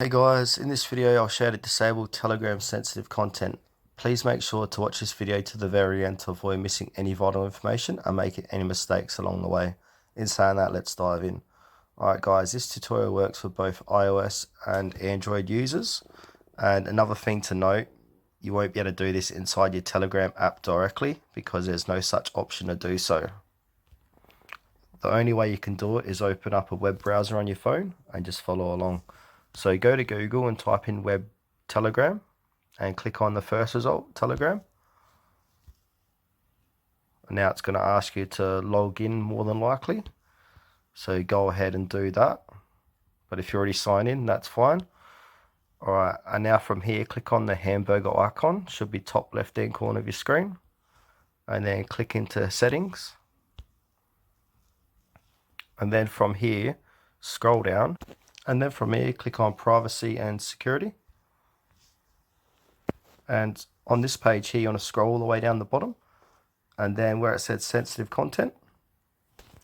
Hey guys, in this video I'll share to disable Telegram sensitive content. Please make sure to watch this video to the very end to avoid missing any vital information and making any mistakes along the way. In saying that, let's dive in. Alright guys, this tutorial works for both iOS and Android users. And another thing to note, you won't be able to do this inside your Telegram app directly because there's no such option to do so. The only way you can do it is open up a web browser on your phone and just follow along. So go to Google and type in web Telegram and click on the first result, Telegram. And now it's going to ask you to log in more than likely. So go ahead and do that. But if you're already signed in, that's fine. Alright, and now from here, click on the hamburger icon. Should be top left hand corner of your screen. And then click into settings. And then from here, scroll down. And then from here, click on privacy and security. And on this page here, you want to scroll all the way down the bottom. And then where it says sensitive content.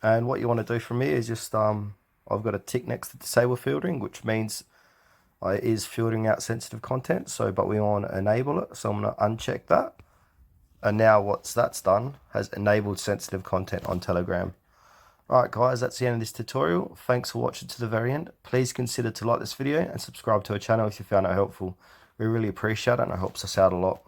And what you want to do from here is just, I've got a tick next to disable filtering, which means it is filtering out sensitive content. But we want to enable it. So I'm going to uncheck that. And now what that's done has enabled sensitive content on Telegram. Alright guys, that's the end of this tutorial. Thanks for watching to the very end. Please consider to like this video and subscribe to our channel if you found it helpful. We really appreciate it and it helps us out a lot.